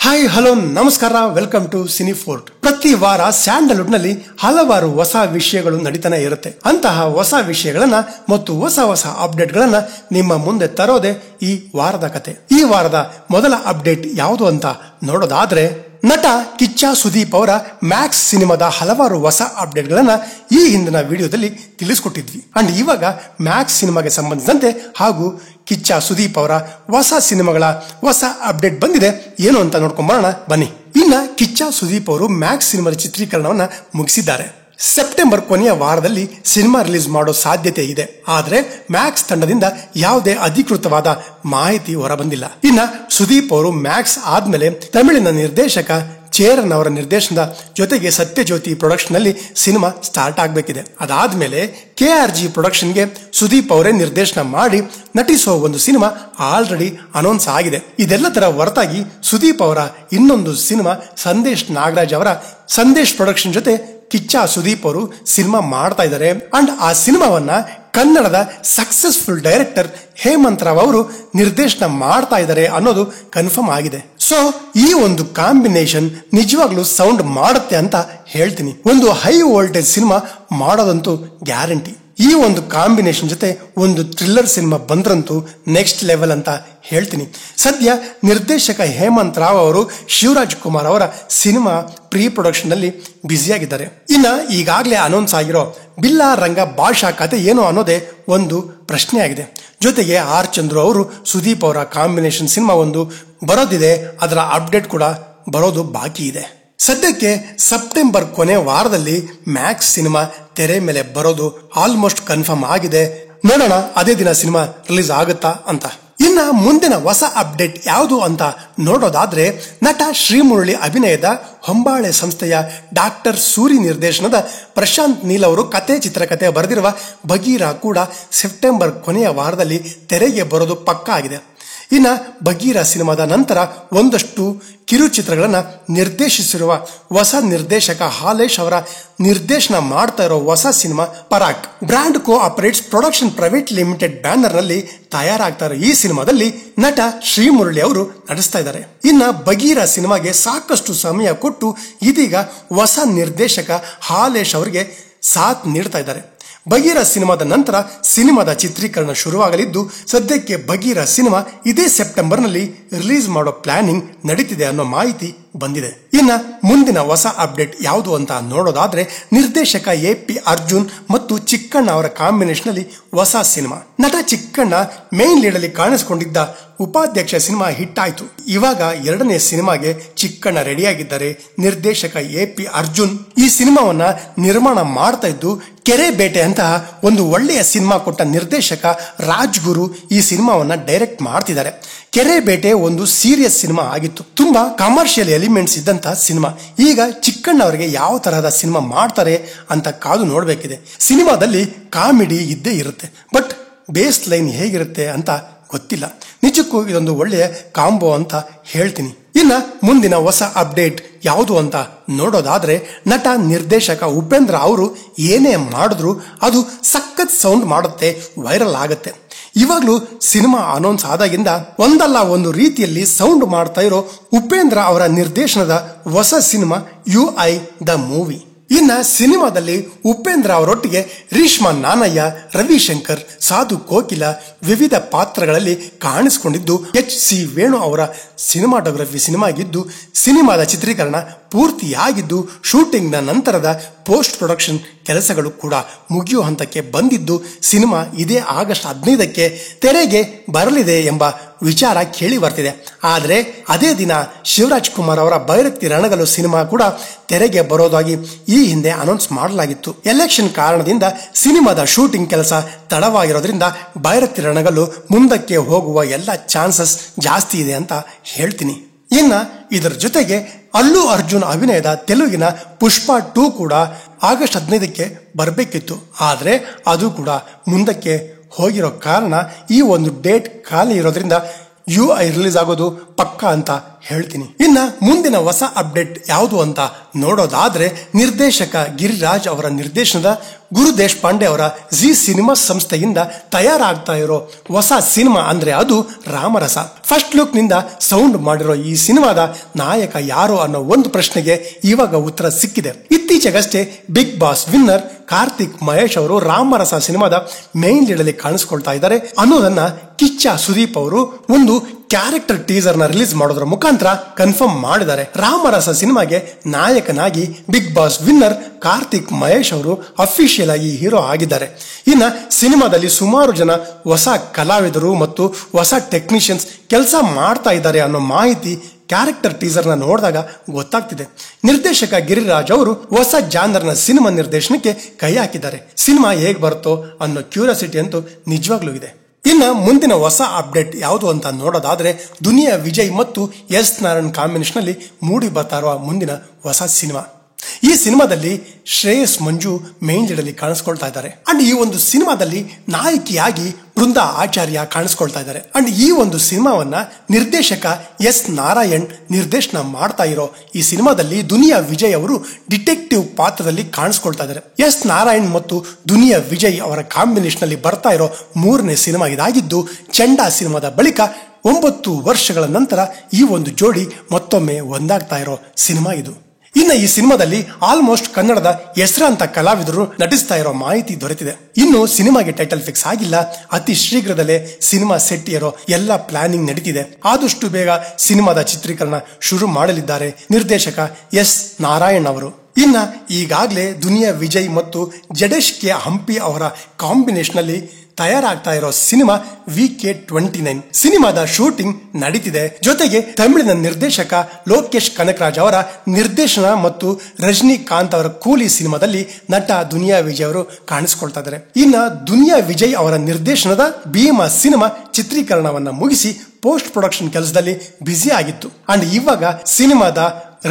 Hi hello ನಮಸ್ಕಾರ, welcome to ಸಿನಿಫೋರ್ಟ್. ಪ್ರತಿ ವಾರ ಸ್ಯಾಂಡಲ್ವುಡ್ ನಲ್ಲಿ ಹಲವಾರು ಹೊಸ ವಿಷಯಗಳು ನಡೀತಾನೆ ಇರುತ್ತೆ. ಅಂತಹ ಹೊಸ ವಿಷಯಗಳನ್ನ ಮತ್ತು ಹೊಸ ಅಪ್ಡೇಟ್ ಗಳನ್ನ ನಿಮ್ಮ ಮುಂದೆ ತರೋದೆ ಈ ವಾರದ ಕತೆ. ಈ ವಾರದ ಮೊದಲ ಅಪ್ಡೇಟ್ ಯಾವುದು ಅಂತ ನೋಡೋದಾದ್ರೆ, ನಟ ಕಿಚ್ಚ ಸುದೀಪ್ ಅವರ ಮ್ಯಾಕ್ಸ್ ಸಿನಿಮಾದ ಹಲವಾರು ಹೊಸ ಅಪ್ಡೇಟ್ ಗಳನ್ನ ಈ ಹಿಂದಿನ ವಿಡಿಯೋದಲ್ಲಿ ತಿಳಿಸ್ಕೊಟ್ಟಿದ್ವಿ. ಅಂಡ್ ಇವಾಗ ಮ್ಯಾಕ್ಸ್ ಸಿನಿಮಾಗೆ ಸಂಬಂಧಿಸಿದಂತೆ ಹಾಗೂ ಕಿಚ್ಚ ಸುದೀಪ್ ಅವರ ಹೊಸ ಸಿನಿಮಾಗಳ ಹೊಸ ಅಪ್ಡೇಟ್ ಬಂದಿದೆ. ಏನು ಅಂತ ನೋಡ್ಕೊಂಡ್ ಬರೋಣ ಬನ್ನಿ. ಇನ್ನ ಕಿಚ್ಚ ಸುದೀಪ್ ಅವರು ಮ್ಯಾಕ್ಸ್ ಸಿನಿಮಾದ ಚಿತ್ರೀಕರಣವನ್ನ ಮುಗಿಸಿದ್ದಾರೆ. ಸೆಪ್ಟೆಂಬರ್ ಕೊನೆಯ ವಾರದಲ್ಲಿ ಸಿನಿಮಾ ರಿಲೀಸ್ ಮಾಡೋ ಸಾಧ್ಯತೆ ಇದೆ. ಆದ್ರೆ ಮ್ಯಾಕ್ಸ್ ತಂಡದಿಂದ ಯಾವುದೇ ಅಧಿಕೃತವಾದ ಮಾಹಿತಿ ಹೊರಬಂದಿಲ್ಲ. ಇನ್ನ ಸುದೀಪ್ ಅವರು ಮ್ಯಾಕ್ಸ್ ಆದ್ಮೇಲೆ ತಮಿಳಿನ ನಿರ್ದೇಶಕ ಚೇರನ್ ಅವರ ನಿರ್ದೇಶನದ ಜೊತೆಗೆ ಸತ್ಯಜ್ಯೋತಿ ಪ್ರೊಡಕ್ಷನ್ ನಲ್ಲಿ ಸಿನಿಮಾ ಸ್ಟಾರ್ಟ್ ಆಗಬೇಕಿದೆ. ಅದಾದ್ಮೇಲೆ KRG ಪ್ರೊಡಕ್ಷನ್ಗೆ ಸುದೀಪ್ ಅವರೇ ನಿರ್ದೇಶನ ಮಾಡಿ ನಟಿಸುವ ಒಂದು ಸಿನಿಮಾ ಆಲ್ರೆಡಿ ಅನೌನ್ಸ್ ಆಗಿದೆ. ಇದೆಲ್ಲದರ ಹೊರತಾಗಿ ಸುದೀಪ್ ಅವರ ಇನ್ನೊಂದು ಸಿನಿಮಾ ಸಂದೇಶ್ ನಾಗರಾಜ್ ಅವರ ಸಂದೇಶ್ ಪ್ರೊಡಕ್ಷನ್ ಜೊತೆ ಕಿಚ್ಚ ಸುದೀಪ್ ಅವರು ಸಿನಿಮಾ ಮಾಡ್ತಾ ಇದ್ದಾರೆ. ಅಂಡ್ ಆ ಸಿನಿಮಾವನ್ನ ಕನ್ನಡದ ಸಕ್ಸಸ್ಫುಲ್ ಡೈರೆಕ್ಟರ್ ಹೇಮಂತ್ ರಾವ್ ಅವರು ನಿರ್ದೇಶನ ಮಾಡ್ತಾ ಇದ್ದಾರೆ ಅನ್ನೋದು ಕನ್ಫರ್ಮ್ ಆಗಿದೆ. ಸೊ ಈ ಒಂದು ಕಾಂಬಿನೇಷನ್ ನಿಜವಾಗ್ಲೂ ಸೌಂಡ್ ಮಾಡುತ್ತೆ ಅಂತ ಹೇಳ್ತೀನಿ. ಒಂದು ಹೈ ವೋಲ್ಟೇಜ್ ಸಿನಿಮಾ ಮಾಡೋದಂತೂ ಗ್ಯಾರಂಟಿ. ಈ ಒಂದು ಕಾಂಬಿನೇಷನ್ ಜೊತೆ ಒಂದು ಥ್ರಿಲ್ಲರ್ ಸಿನಿಮಾ ಬಂದ್ರಂತೂ ನೆಕ್ಸ್ಟ್ ಲೆವೆಲ್ ಅಂತ ಹೇಳ್ತೀನಿ. ಸದ್ಯ ನಿರ್ದೇಶಕ ಹೇಮಂತ್ ರಾವ್ ಅವರು ಶಿವರಾಜ್ ಕುಮಾರ್ ಅವರ ಸಿನಿಮಾ ಪ್ರೀ ಪ್ರೊಡಕ್ಷನ್ ನಲ್ಲಿ ಬ್ಯುಸಿಯಾಗಿದ್ದಾರೆ. ಇನ್ನ ಈಗಾಗಲೇ ಅನೌನ್ಸ್ ಆಗಿರೋ ಬಿಲ್ಲಾ ರಂಗ ಭಾಷಾ ಕತೆ ಏನು ಅನ್ನೋದೇ ಒಂದು ಪ್ರಶ್ನೆ ಆಗಿದೆ. ಜೊತೆಗೆ ಆರ್ ಚಂದ್ರು ಅವರು ಸುದೀಪ್ ಅವರ ಕಾಂಬಿನೇಷನ್ ಸಿನಿಮಾ ಒಂದು ಬರೋದಿದೆ. ಅದರ ಅಪ್ಡೇಟ್ ಕೂಡ ಬರೋದು ಬಾಕಿ ಇದೆ. ಸದ್ಯಕ್ಕೆ ಸೆಪ್ಟೆಂಬರ್ ಕೊನೆ ವಾರದಲ್ಲಿ ಮ್ಯಾಕ್ಸ್ ಸಿನಿಮಾ ತೆರೆ ಮೇಲೆ ಬರೋದು ಆಲ್ಮೋಸ್ಟ್ ಕನ್ಫರ್ಮ್ ಆಗಿದೆ. ನೋಡೋಣ ಅದೇ ದಿನ ಸಿನಿಮಾ ರಿಲೀಸ್ ಆಗುತ್ತಾ ಅಂತ. ಇನ್ನ ಮುಂದಿನ ಹೊಸ ಅಪ್ಡೇಟ್ ಯಾವುದು ಅಂತ ನೋಡೋದಾದ್ರೆ, ನಟ ಶ್ರೀಮುರಳಿ ಅಭಿನಯದ ಹೊಂಬಾಳೆ ಸಂಸ್ಥೆಯ ಡಾಕ್ಟರ್ ಸೂರಿ ನಿರ್ದೇಶನದ ಪ್ರಶಾಂತ್ ನೀಲ್ ಅವರು ಚಿತ್ರಕಥೆ ಬರೆದಿರುವ ಬಗೀರಾ ಕೂಡ ಸೆಪ್ಟೆಂಬರ್ ಕೊನೆಯ ವಾರದಲ್ಲಿ ತೆರೆಗೆ ಬರೋದು ಪಕ್ಕಾ ಆಗಿದೆ. ಇನ್ನ ಬಗೀರಾ ಸಿನಿಮಾದ ನಂತರ ಒಂದಷ್ಟು ಕಿರುಚಿತ್ರಗಳನ್ನ ನಿರ್ದೇಶಿಸಿರುವ ಹೊಸ ನಿರ್ದೇಶಕ ಹಾಲೇಶ್ ಅವರ ನಿರ್ದೇಶನ ಮಾಡ್ತಾ ಇರೋ ಹೊಸ ಸಿನಿಮಾ Parak brand co operates production private limited banner ನಲ್ಲಿ ತಯಾರಾಗ್ತಾ ಇರೋ ಈ ಸಿನಿಮಾದಲ್ಲಿ ನಟ ಶ್ರೀಮುರಳಿ ಅವರು ನಟಿಸ್ತಾ ಇದ್ದಾರೆ. ಇನ್ನ ಬಗೀರಾ ಸಿನಿಮಾಗೆ ಸಾಕಷ್ಟು ಸಮಯ ಕೊಟ್ಟು ಇದೀಗ ಹೊಸ ನಿರ್ದೇಶಕ ಹಾಲೇಶ್ ಅವರಿಗೆ ಸಾಥ್ ನೀಡ್ತಾ ಇದ್ದಾರೆ. ಬಗೀರಾ ಸಿನಿಮಾದ ನಂತರ ಸಿನಿಮಾದ ಚಿತ್ರೀಕರಣ ಶುರುವಾಗಲಿದ್ದು, ಸದ್ಯಕ್ಕೆ ಬಗೀರಾ ಸಿನಿಮಾ ಇದೇ ಸೆಪ್ಟೆಂಬರ್ ನಲ್ಲಿ ರಿಲೀಸ್ ಮಾಡೋ ಪ್ಲಾನಿಂಗ್ ನಡೀತಿದೆ ಅನ್ನೋ ಮಾಹಿತಿ ಬಂದಿದೆ. ಇನ್ನ ಮುಂದಿನ ಹೊಸ ಅಪ್ಡೇಟ್ ಯಾವುದು ಅಂತ ನೋಡೋದಾದ್ರೆ, ನಿರ್ದೇಶಕ AP ಅರ್ಜುನ್ ಮತ್ತು ಚಿಕ್ಕಣ್ಣ ಅವರ ಕಾಂಬಿನೇಷನ್ ಅಲ್ಲಿ ಹೊಸ ಸಿನಿಮಾ. ನಟ ಚಿಕ್ಕಣ್ಣ ಮೇನ್ ಲೀಡ್ ಅಲ್ಲಿ ಕಾಣಿಸಿಕೊಂಡಿದ್ದ ಉಪಾಧ್ಯಕ್ಷ ಸಿನಿಮಾ ಹಿಟ್ ಆಯ್ತು. ಇವಾಗ ಎರಡನೇ ಸಿನಿಮಾಗೆ ಚಿಕ್ಕಣ್ಣ ರೆಡಿಯಾಗಿದ್ದಾರೆ. ನಿರ್ದೇಶಕ AP ಅರ್ಜುನ್ ಈ ಸಿನಿಮಾವನ್ನ ನಿರ್ಮಾಣ ಮಾಡ್ತಾ ಇದ್ದು, ಕೆರೆ ಬೇಟೆ ಅಂತ ಒಂದು ಒಳ್ಳೆಯ ಸಿನಿಮಾ ಕೊಟ್ಟ ನಿರ್ದೇಶಕ ರಾಜ್ಗುರು ಈ ಸಿನಿಮಾವನ್ನ ಡೈರೆಕ್ಟ್ ಮಾಡ್ತಿದ್ದಾರೆ. ಕೆರೆ ಬೇಟೆ ಒಂದು ಸೀರಿಯಸ್ ಸಿನಿಮಾ ಆಗಿತ್ತು. ತುಂಬಾ ಕಮರ್ಷಿಯಲ್ ಎಲಿಮೆಂಟ್ಸ್ ಇದ್ದಂತಹ ಸಿನಿಮಾ. ಈಗ ಚಿಕ್ಕಣ್ಣ ಅವರಿಗೆ ಯಾವ ತರಹದ ಸಿನಿಮಾ ಮಾಡ್ತಾರೆ ಅಂತ ಕಾದು ನೋಡ್ಬೇಕಿದೆ. ಸಿನಿಮಾದಲ್ಲಿ ಕಾಮಿಡಿ ಇದ್ದೇ ಇರುತ್ತೆ, ಬಟ್ ಬೇಸ್ ಲೈನ್ ಹೇಗಿರುತ್ತೆ ಅಂತ ಗೊತ್ತಿಲ್ಲ. ನಿಜಕ್ಕೂ ಇದೊಂದು ಒಳ್ಳೆಯ ಕಾಂಬೋ ಅಂತ ಹೇಳ್ತೀನಿ. ಇನ್ನ ಮುಂದಿನ ಹೊಸ ಅಪ್ಡೇಟ್ ಯಾವುದು ಅಂತ ನೋಡೋದಾದ್ರೆ, ನಟ ನಿರ್ದೇಶಕ ಉಪೇಂದ್ರ ಅವರು ಏನೇ ಮಾಡಿದ್ರು ಅದು ಸಖತ್ ಸೌಂಡ್ ಮಾಡುತ್ತೆ, ವೈರಲ್ ಆಗುತ್ತೆ. ಇವಾಗ್ಲೂ ಸಿನಿಮಾ ಅನೌನ್ಸ್ ಆದಾಗಿಂದ ಒಂದಲ್ಲ ಒಂದು ರೀತಿಯಲ್ಲಿ ಸೌಂಡ್ ಮಾಡ್ತಾ ಇರೋ ಉಪೇಂದ್ರ ಅವರ ನಿರ್ದೇಶನದ ಹೊಸ ಸಿನಿಮಾ UI ದ ಮೂವಿ. ಇನ್ನ ಸಿನಿಮಾದಲ್ಲಿ ಉಪೇಂದ್ರ ಅವರೊಟ್ಟಿಗೆ ರೇಷ್ಮಾ ನಾನಯ್ಯ, ರವಿಶಂಕರ್, ಸಾಧು ಕೋಕಿಲ ವಿವಿಧ ಪಾತ್ರಗಳಲ್ಲಿ ಕಾಣಿಸಿಕೊಂಡಿದ್ದು HC ವೇಣು ಅವರ ಸಿನಿಮಾಟೋಗ್ರಫಿ ಸಿನಿಮಾಗಿದ್ದು, ಸಿನಿಮಾದ ಚಿತ್ರೀಕರಣ ಪೂರ್ತಿಯಾಗಿದ್ದು, ಶೂಟಿಂಗ್ ನ ನಂತರದ ಪೋಸ್ಟ್ ಪ್ರೊಡಕ್ಷನ್ ಕೆಲಸಗಳು ಕೂಡ ಮುಗಿಯುವ ಹಂತಕ್ಕೆ ಬಂದಿದ್ದು, ಸಿನಿಮಾ ಇದೇ ಆಗಸ್ಟ್ 15ಕ್ಕೆ ತೆರೆಗೆ ಬರಲಿದೆ ಎಂಬ ವಿಚಾರ ಕೇಳಿ ಬರ್ತಿದೆ. ಆದ್ರೆ ಅದೇ ದಿನ ಶಿವರಾಜ್ ಕುಮಾರ್ ಅವರ ಬೈರತಿ ರಣಗಲು ಸಿನಿಮಾ ಕೂಡ ತೆರೆಗೆ ಬರೋದಾಗಿ ಈ ಹಿಂದೆ ಅನೌನ್ಸ್ ಮಾಡಲಾಗಿತ್ತು. ಎಲೆಕ್ಷನ್ ಕಾರಣದಿಂದ ಸಿನಿಮಾದ ಶೂಟಿಂಗ್ ಕೆಲಸ ತಡವಾಗಿರೋದ್ರಿಂದ ಬೈರತಿ ರಣಗಲು ಮುಂದಕ್ಕೆ ಹೋಗುವ ಎಲ್ಲ ಚಾನ್ಸಸ್ ಜಾಸ್ತಿ ಇದೆ ಅಂತ ಹೇಳ್ತೀನಿ. ಇನ್ನ ಇದರ ಜೊತೆಗೆ ಅಲ್ಲು ಅರ್ಜುನ್ ಅಭಿನಯದ ತೆಲುಗಿನ ಪುಷ್ಪ 2 ಕೂಡ ಆಗಸ್ಟ್ 15ಕ್ಕೆ ಬರಬೇಕಿತ್ತು. ಆದ್ರೆ ಅದು ಕೂಡ ಮುಂದಕ್ಕೆ ಹೋಗಿರೋ ಕಾರಣ ಈ ಒಂದು ಡೇಟ್ ಖಾಲಿ ಇರೋದ್ರಿಂದ UI ರಿಲೀಸ್ ಆಗೋದು ಪಕ್ಕಾ ಅಂತ ಹೇಳ್ತೀನಿ. ಇನ್ನ ಮುಂದಿನ ಹೊಸ ಅಪ್ಡೇಟ್ ಯಾವುದು ಅಂತ ನೋಡೋದಾದ್ರೆ, ನಿರ್ದೇಶಕ ಗಿರಿರಾಜ್ ಅವರ ನಿರ್ದೇಶನದ ಗುರು ದೇಶಪಾಂಡೆ ಅವರ ಜಿ ಸಿನಿಮಾ ಸಂಸ್ಥೆಯಿಂದ ತಯಾರಾಗ್ತಾ ಇರೋ ಹೊಸ ಸಿನಿಮಾ ಅಂದ್ರೆ ಅದು ರಾಮರಸ. ಫಸ್ಟ್ ಲುಕ್ ನಿಂದ ಸೌಂಡ್ ಮಾಡಿರೋ ಈ ಸಿನಿಮಾದ ನಾಯಕ ಯಾರು ಅನ್ನೋ ಒಂದು ಪ್ರಶ್ನೆಗೆ ಇವಾಗ ಉತ್ತರ ಸಿಕ್ಕಿದೆ. ಇತ್ತೀಚೆಗಷ್ಟೇ Bigg Boss winner Karthik Mahesh ಅವರು ರಾಮರಸ ಸಿನಿಮಾದ ಮೇನ್ ಲೀಡ್ ಅಲ್ಲಿ ಕಾಣಿಸ್ಕೊಳ್ತಾ ಇದ್ದಾರೆ ಅನ್ನೋದನ್ನ ಕಿಚ್ಚ ಸುದೀಪ್ ಅವರು ಒಂದು ಕ್ಯಾರೆಕ್ಟರ್ ಟೀಸರ್ ನ ರಿಲೀಸ್ ಮಾಡೋದ್ರ ಮುಖಾಂತರ ಕನ್ಫರ್ಮ್ ಮಾಡಿದ್ದಾರೆ. ರಾಮರಸ ಸಿನಿಮಾಗೆ ನಾಯಕನಾಗಿ Bigg Boss winner Karthik Mahesh ಅವರು ಅಫಿಷಿಯಲ್ ಆಗಿ ಹೀರೋ ಆಗಿದ್ದಾರೆ. ಇನ್ನ ಸಿನಿಮಾದಲ್ಲಿ ಸುಮಾರು ಜನ ಹೊಸ ಕಲಾವಿದರು ಮತ್ತು ಹೊಸ ಟೆಕ್ನಿಷಿಯನ್ಸ್ ಕೆಲಸ ಮಾಡ್ತಾ ಇದ್ದಾರೆ ಅನ್ನೋ ಮಾಹಿತಿ ಕ್ಯಾರೆಕ್ಟರ್ ಟೀಸರ್ ನ ನೋಡಿದಾಗ ಗೊತ್ತಾಗ್ತಿದೆ. ನಿರ್ದೇಶಕ ಗಿರಿರಾಜ್ ಅವರು ಹೊಸ ಜಾನರ್ನ ಸಿನಿಮಾ ನಿರ್ದೇಶನಕ್ಕೆ ಕೈ ಹಾಕಿದ್ದಾರೆ. ಸಿನಿಮಾ ಹೇಗ್ ಬರುತ್ತೋ ಅನ್ನೋ ಕ್ಯೂರಿಯಾಸಿಟಿ ಅಂತೂ ನಿಜವಾಗ್ಲೂ ಇದೆ. ಇನ್ನ ಮುಂದಿನ ಹೊಸ ಅಪ್ಡೇಟ್ ಯಾವುದು ಅಂತ ನೋಡೋದಾದ್ರೆ, ದುನಿಯಾ ವಿಜಯ್ ಮತ್ತು ಎಸ್ ನಾರಾಯಣ್ ಕಾಂಬಿನೇಷನ್ ಅಲ್ಲಿ ಮೂಡಿ ಬರ್ತಾ ಇರುವ ಮುಂದಿನ ಹೊಸ ಸಿನಿಮಾ. ಈ ಸಿನಿಮಾದಲ್ಲಿ ಶ್ರೇಯಸ್ ಮಂಜು ಮೇನ್ ಲೀಡ್ ಅಲ್ಲಿ ಕಾಣಿಸ್ಕೊಳ್ತಾ ಇದ್ದಾರೆ. ಅಂಡ್ ಈ ಒಂದು ಸಿನಿಮಾದಲ್ಲಿ ನಾಯಕಿಯಾಗಿ ಬೃಂದಾ ಆಚಾರ್ಯ ಕಾಣಿಸ್ಕೊಳ್ತಾ ಇದ್ದಾರೆ. ಅಂಡ್ ಈ ಒಂದು ಸಿನಿಮಾವನ್ನ ನಿರ್ದೇಶಕ ಎಸ್ ನಾರಾಯಣ್ ನಿರ್ದೇಶನ ಮಾಡ್ತಾ ಇರೋ ಈ ಸಿನಿಮಾದಲ್ಲಿ ದುನಿಯಾ ವಿಜಯ್ ಅವರು ಡಿಟೆಕ್ಟಿವ್ ಪಾತ್ರದಲ್ಲಿ ಕಾಣಿಸ್ಕೊಳ್ತಾ ಇದ್ದಾರೆ. ಎಸ್ ನಾರಾಯಣ್ ಮತ್ತು ದುನಿಯಾ ವಿಜಯ್ ಅವರ ಕಾಂಬಿನೇಷನ್ ಅಲ್ಲಿ ಬರ್ತಾ ಇರೋ 3ನೇ ಸಿನಿಮಾ ಇದಾಗಿದ್ದು, ಚಂಡಾ ಸಿನಿಮಾದ ಬಳಿಕ 9 ವರ್ಷಗಳ ನಂತರ ಈ ಒಂದು ಜೋಡಿ ಮತ್ತೊಮ್ಮೆ ಒಂದಾಗ್ತಾ ಇರೋ ಸಿನಿಮಾ ಇದು. ಇನ್ನು ಈ ಸಿನಿಮಾದಲ್ಲಿ ಆಲ್ಮೋಸ್ಟ್ ಕನ್ನಡದ ಹೆಸರಾಂತ ಕಲಾವಿದರು ನಟಿಸ್ತಾ ಇರೋ ಮಾಹಿತಿ ದೊರೆತಿದೆ. ಇನ್ನು ಸಿನಿಮಾಗೆ ಟೈಟಲ್ ಫಿಕ್ಸ್ ಆಗಿಲ್ಲ. ಅತಿ ಶೀಘ್ರದಲ್ಲೇ ಸಿನಿಮಾ ಸೆಟ್ ಇರೋ ಎಲ್ಲ ಪ್ಲಾನಿಂಗ್ ನಡೀತಿದೆ. ಆದಷ್ಟು ಬೇಗ ಸಿನಿಮಾದ ಚಿತ್ರೀಕರಣ ಶುರು ಮಾಡಲಿದ್ದಾರೆ ನಿರ್ದೇಶಕ ಎಸ್ ನಾರಾಯಣ್ ಅವರು. ಇನ್ನ ಈಗಾಗಲೇ ದುನಿಯಾ ವಿಜಯ್ ಮತ್ತು ಜಡೇಶ್ ಕೆ ಹಂಪಿ ಅವರ ಕಾಂಬಿನೇಷನ್ ಅಲ್ಲಿ ತಯಾರಾಗ್ತಾ ಇರೋ ಸಿನಿಮಾ VK29 ಸಿನಿಮಾದ ಶೂಟಿಂಗ್ ನಡೀತಿದೆ. ಜೊತೆಗೆ ತಮಿಳಿನ ನಿರ್ದೇಶಕ ಲೋಕೇಶ್ ಕನಕರಾಜ್ ಅವರ ನಿರ್ದೇಶನ ಮತ್ತು ರಜನಿಕಾಂತ್ ಅವರ ಕೂಲಿ ಸಿನಿಮಾದಲ್ಲಿ ನಟ ದುನಿಯಾ ವಿಜಯ್ ಅವರು ಕಾಣಿಸ್ಕೊಳ್ತಾ ಇದ್ದಾರೆ. ಇನ್ನ ದುನಿಯಾ ವಿಜಯ್ ಅವರ ನಿರ್ದೇಶನದ ಭೀಮಾ ಸಿನಿಮಾ ಚಿತ್ರೀಕರಣವನ್ನ ಮುಗಿಸಿ ಪೋಸ್ಟ್ ಪ್ರೊಡಕ್ಷನ್ ಕೆಲಸದಲ್ಲಿ ಬ್ಯುಸಿ ಆಗಿತ್ತು. ಅಂಡ್ ಇವಾಗ ಸಿನಿಮಾದ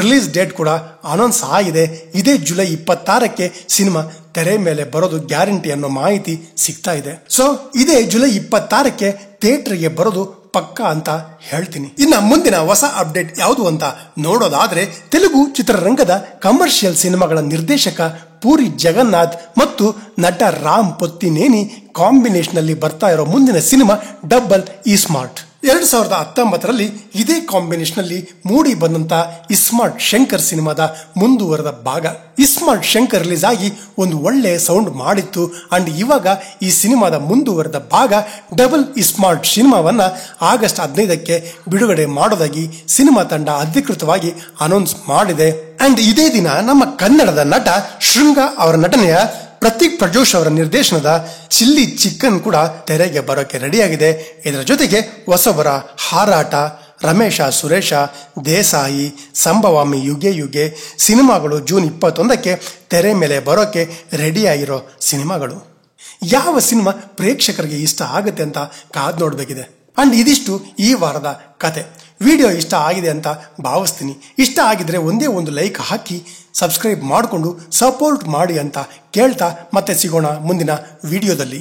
ರಿಲೀಸ್ ಡೇಟ್ ಕೂಡ ಅನೌನ್ಸ್ ಆಗಿದೆ. ಇದೇ ಜುಲೈ 26ಕ್ಕೆ ಸಿನಿಮಾ ತೆರೆ ಮೇಲೆ ಬರೋದು ಗ್ಯಾರಂಟಿ ಅನ್ನೋ ಮಾಹಿತಿ ಸಿಗ್ತಾ ಇದೆ. ಸೊ ಇದೇ ಜುಲೈ 26ಕ್ಕೆ ಥಿಯೇಟರ್ಗೆ ಬರೋದು ಪಕ್ಕ ಅಂತ ಹೇಳ್ತೀನಿ. ಇನ್ನ ಮುಂದಿನ ಹೊಸ ಅಪ್ಡೇಟ್ ಯಾವುದು ಅಂತ ನೋಡೋದಾದ್ರೆ, ತೆಲುಗು ಚಿತ್ರರಂಗದ ಕಮರ್ಷಿಯಲ್ ಸಿನಿಮಾಗಳ ನಿರ್ದೇಶಕ ಪೂರಿ ಜಗನ್ನಾಥ್ ಮತ್ತು ನಟ ರಾಮ್ ಪೊತ್ತಿನೇನಿ ಕಾಂಬಿನೇಷನ್ ಅಲ್ಲಿ ಬರ್ತಾ ಇರೋ ಮುಂದಿನ ಸಿನಿಮಾ ಡಬಲ್ ಇಸ್ಮಾರ್ಟ್. 2019ರಲ್ಲಿ ಇದೇ ಕಾಂಬಿನೇಷನ್ ಅಲ್ಲಿ ಮೂಡಿ ಬಂದಂತ ಇಸ್ಮಾರ್ಟ್ ಶಂಕರ್ ಸಿನಿಮಾದ ಮುಂದುವರೆದ ಭಾಗ. ಇಸ್ಮಾರ್ಟ್ ಶಂಕರ್ ರಿಲೀಸ್ ಆಗಿ ಒಂದು ಒಳ್ಳೆ ಸೌಂಡ್ ಮಾಡಿತ್ತು. ಅಂಡ್ ಇವಾಗ ಈ ಸಿನಿಮಾದ ಮುಂದುವರೆದ ಭಾಗ ಡಬಲ್ ಇಸ್ಮಾರ್ಟ್ ಸಿನಿಮಾವನ್ನ ಆಗಸ್ಟ್ 15ಕ್ಕೆ ಬಿಡುಗಡೆ ಮಾಡೋದಾಗಿ ಸಿನಿಮಾ ತಂಡ ಅಧಿಕೃತವಾಗಿ ಅನೌನ್ಸ್ ಮಾಡಿದೆ. ಅಂಡ್ ಇದೇ ದಿನ ನಮ್ಮ ಕನ್ನಡದ ನಟ ಶೃಂಗ ಅವರ ನಟನೆಯ ಪ್ರತೀಕ್ ಪ್ರಜೋಶ್ ಅವರ ನಿರ್ದೇಶನದ ಚಿಲ್ಲಿ ಚಿಕನ್ ಕೂಡ ತೆರೆಗೆ ಬರೋಕೆ ರೆಡಿಯಾಗಿದೆ. ಇದರ ಜೊತೆಗೆ ಹೊಸಬರ ಹಾರಾಟ, ರಮೇಶ ಸುರೇಶ, ದೇಸಾಯಿ, ಸಂಭವಾಮಿ, ಯುಗೆ ಯುಗೆ ಸಿನಿಮಾಗಳು ಜೂನ್ 21ಕ್ಕೆ ತೆರೆ ಮೇಲೆ ಬರೋಕೆ ರೆಡಿಯಾಗಿರೋ ಸಿನಿಮಾಗಳು. ಯಾವ ಸಿನಿಮಾ ಪ್ರೇಕ್ಷಕರಿಗೆ ಇಷ್ಟ ಆಗುತ್ತೆ ಅಂತ ಕಾದ್ ನೋಡಬೇಕಿದೆ. ಅಂಡ್ ಇದಿಷ್ಟು ಈ ವಾರದ ಕತೆ. ವಿಡಿಯೋ ಇಷ್ಟ ಆಗಿದೆ ಅಂತ ಭಾವಿಸ್ತೀನಿ. ಇಷ್ಟ ಆಗಿದ್ರೆ ಒಂದೇ ಒಂದು ಲೈಕ್ ಹಾಕಿ ಸಬ್ಸ್ಕ್ರೈಬ್ ಮಾಡಿಕೊಂಡು ಸಪೋರ್ಟ್ ಮಾಡಿ ಅಂತ ಕೇಳ್ತಾ ಮತ್ತೆ ಸಿಗೋಣ ಮುಂದಿನ ವಿಡಿಯೋದಲ್ಲಿ.